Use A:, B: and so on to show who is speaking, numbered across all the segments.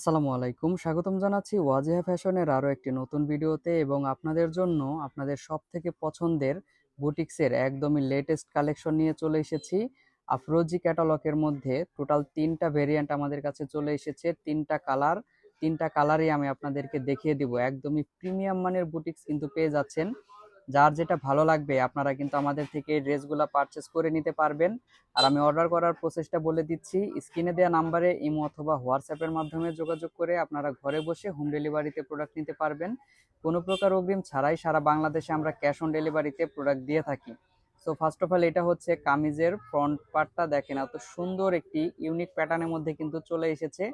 A: আসসালামু আলাইকুম, স্বাগতম জানাচ্ছি ওয়াজিহা ফ্যাশনের আরও একটি নতুন ভিডিওতে। এবং আপনাদের জন্য আপনাদের সব থেকে পছন্দের বুটিক্সের একদমই লেটেস্ট কালেকশন নিয়ে চলে এসেছি। আফরোজি ক্যাটালগের মধ্যে টোটাল 3টা ভেরিয়েন্ট আমাদের কাছে চলে এসেছে, 3টা কালারই আমি আপনাদেরকে দেখিয়ে দিব। একদমই প্রিমিয়াম মানের বুটিক্স কিন্তু পেয়ে যাচ্ছেন। যার যেটা ভালো লাগবে আপনারা কিন্তু আমাদের থেকে এই ড্রেসগুলো পারচেস করে নিতে পারবেন। আর আমি অর্ডার করার প্রসেসটা বলে দিচ্ছি। স্ক্রিনে দেওয়া নাম্বারে ইমো অথবা হোয়াটসঅ্যাপের মাধ্যমে যোগাযোগ করে আপনারা ঘরে বসে হোম ডেলিভারিতে প্রোডাক্ট নিতে পারবেন। কোনো প্রকার অগ্রিম ছাড়াই সারা বাংলাদেশে আমরা ক্যাশ অন ডেলিভারিতে প্রোডাক্ট দিয়ে থাকি। সো ফার্স্ট অফ অল এটা হচ্ছে কামিজের ফ্রন্ট পার্টটা, দেখেন এত সুন্দর একটি ইউনিক প্যাটার্নের মধ্যে কিন্তু চলে এসেছে।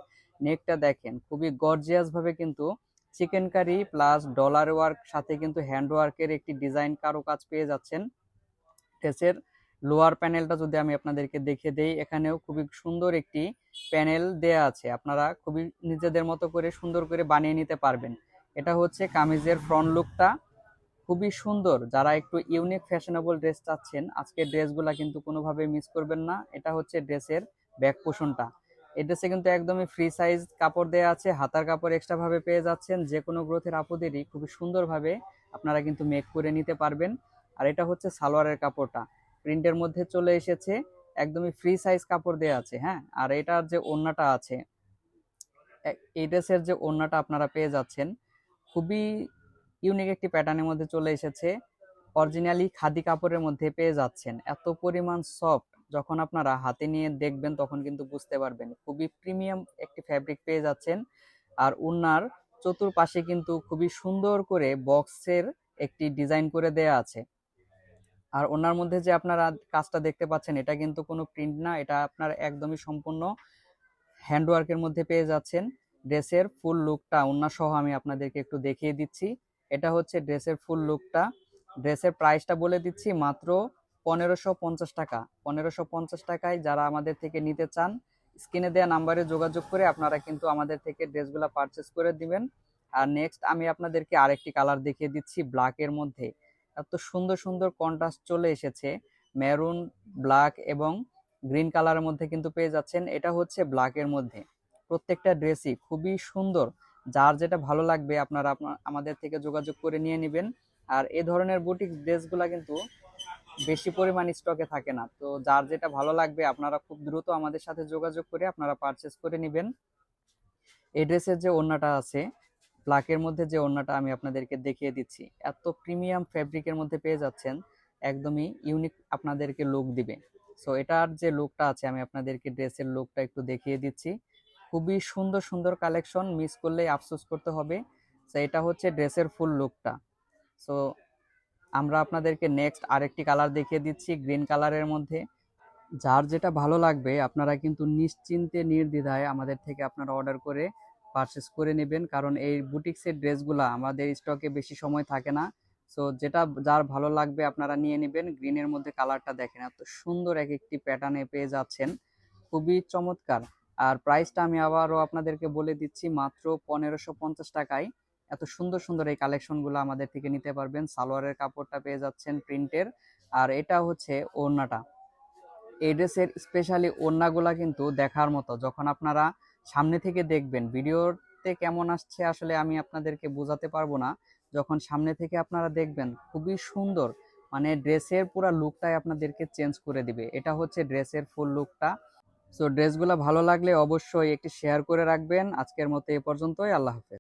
A: নেকটা দেখেন খুবই গর্জিয়াস ভাবে কিন্তু chicken curry plus dollar work সাথে কিন্তু হ্যান্ড ওয়ার্কের একটি ডিজাইন কারুকাজ পেয়ে যাচ্ছেন। ড্রেসের লোয়ার প্যানেলটা যদি আমি আপনাদেরকে দেখিয়ে দেই, এখানেও খুবই সুন্দর একটি প্যানেল দেয়া আছে, আপনারা খুবই নিজেদের মতো করে সুন্দর করে বানিয়ে নিতে পারবেন। এটা হচ্ছে কামিজের ফ্রন্ট লুকটা, খুবই সুন্দর। যারা একটু ইউনিক ফ্যাশনেবল ড্রেস চাচ্ছেন আজকের ড্রেসগুলা কিন্তু কোনোভাবে মিস করবেন না। এটা হচ্ছে ড্রেসের ব্যাক পোষণটা। এই ড্রেসে কিন্তু একদমই ফ্রি সাইজ কাপড় দেওয়া আছে, হাতার কাপড় এক্সট্রা ভাবে পেয়ে যাচ্ছেন। যে কোনো গ্রোথের আপুদেরই খুবই সুন্দরভাবে আপনারা কিন্তু মেক করে নিতে পারবেন। আর এটা হচ্ছে সালোয়ারের কাপড়টা, প্রিন্টের মধ্যে চলে এসেছে, একদমই ফ্রি সাইজ কাপড় দেওয়া আছে। হ্যাঁ, আর এটার যে ওড়নাটা আছে, এই ড্রেসের যে ওড়নাটা আপনারা পেয়ে যাচ্ছেন খুবই ইউনিক একটি প্যাটার্নের মধ্যে চলে এসেছে। অরিজিনালি খাদি কাপড়ের মধ্যে পেয়ে যাচ্ছেন, এত পরিমাণ সফট, যখন আপনারা হাতে নিয়ে দেখবেন তখন কিন্তু বুঝতে পারবেন খুবই প্রিমিয়াম একটি ফ্যাব্রিক পেয়ে যাচ্ছেন। আর ওড়নার চতুর্পাশে কিন্তু খুবই সুন্দর করে বক্সের একটি ডিজাইন করে দেয়া আছে। আর ওনার মধ্যে যে আপনারা কাজটা দেখতে পাচ্ছেন এটা কিন্তু কোনো প্রিন্ট না, এটা আপনার একদমই সম্পূর্ণ হ্যান্ডওয়ার্কের মধ্যে পেয়ে যাচ্ছেন। ড্রেসের ফুল লুকটা ওড়না সহ আমি আপনাদেরকে একটু দেখিয়ে দিচ্ছি। এটা হচ্ছে ড্রেসের ফুল লুকটা। ড্রেসের প্রাইসটা বলে দিচ্ছি, মাত্র 1550 টাকা। 1550 টাকায় যারা আমাদের থেকে নিতে চান স্ক্রিনে দেওয়া নাম্বারে যোগাযোগ করে আপনারা কিন্তু আমাদের থেকে ড্রেসগুলো পারচেস করে দিবেন। আর নেক্সট আমি আপনাদেরকে আরেকটি কালার দেখিয়ে দিচ্ছি ব্ল্যাকের মধ্যে। এত সুন্দর সুন্দর কন্ট্রাস্ট চলে এসেছে, মেরুন, ব্ল্যাক এবং গ্রিন কালারের মধ্যে কিন্তু পেয়ে যাচ্ছেন। এটা হচ্ছে ব্ল্যাকের মধ্যে। প্রত্যেকটা ড্রেসই খুবই সুন্দর, যার যেটা ভালো লাগবে আপনারা আমাদের থেকে যোগাযোগ করে নিয়ে নেবেন। আর এই ধরনের বুটিক ড্রেসগুলা কিন্তু বেশি পরিমাণ স্টকে থাকে না, তো যার যেটা ভালো লাগবে আপনারা খুব দ্রুত আমাদের সাথে যোগাযোগ করে আপনারা পারচেস করে নেবেন। এই ড্রেসের যে ওড়নাটা আছে ব্ল্যাকের মধ্যে, যে ওড়নাটা আমি আপনাদেরকে দেখিয়ে দিচ্ছি, এত প্রিমিয়াম ফ্যাব্রিকের মধ্যে পেয়ে যাচ্ছেন, একদমই ইউনিক আপনাদেরকে লুক দিবে। সো এটার যে লুকটা আছে আমি আপনাদেরকে ড্রেসের লুকটা একটু দেখিয়ে দিচ্ছি। খুবই সুন্দর সুন্দর কালেকশন, মিস করলেই আফসোস করতে হবে। সো এটা হচ্ছে ড্রেসের ফুল লুকটা। সো আমরা আপনাদেরকে নেক্সট আরেকটি কালার দেখিয়ে দিচ্ছি গ্রিন কালারের মধ্যে। যার যেটা ভালো লাগবে আপনারা কিন্তু নিশ্চিন্তে নির্দ্বিধায় আমাদের থেকে আপনারা অর্ডার করে পারচেস করে নেবেন, কারণ এই বুটিক্সের ড্রেসগুলো আমাদের স্টকে বেশি সময় থাকে না। সো যেটা যার ভালো লাগবে আপনারা নিয়ে নেবেন। গ্রিনের মধ্যে কালারটা দেখেন এত সুন্দর, এক একটি প্যাটার্নে পেয়ে যাচ্ছেন, খুবই চমৎকার। আর প্রাইসটা আমি আবারও আপনাদেরকে বলে দিচ্ছি, মাত্র 1550 টাকায় এত সুন্দর সুন্দর এই কালেকশনগুলো আমাদের থেকে নিতে পারবেন। সালোয়ারের কাপড়টা পেয়ে যাচ্ছেন প্রিন্টের, আর এটা হচ্ছে ওড়নাটা। এই ড্রেসের স্পেশালি ওড়নাগুলা কিন্তু দেখার মতো, যখন আপনারা সামনে থেকে দেখবেন, ভিডিওতে কেমন আসছে আসলে আমি আপনাদেরকে বোঝাতে পারবো না। যখন সামনে থেকে আপনারা দেখবেন খুবই সুন্দর, মানে ড্রেসের পুরো লুকটাই আপনাদেরকে চেঞ্জ করে দিবে। এটা হচ্ছে ড্রেসের ফুল লুকটা। সো ড্রেসগুলো ভালো লাগলে অবশ্যই একটি শেয়ার করে রাখবেন। আজকের মতো এ পর্যন্তই, আল্লাহ হাফেজ।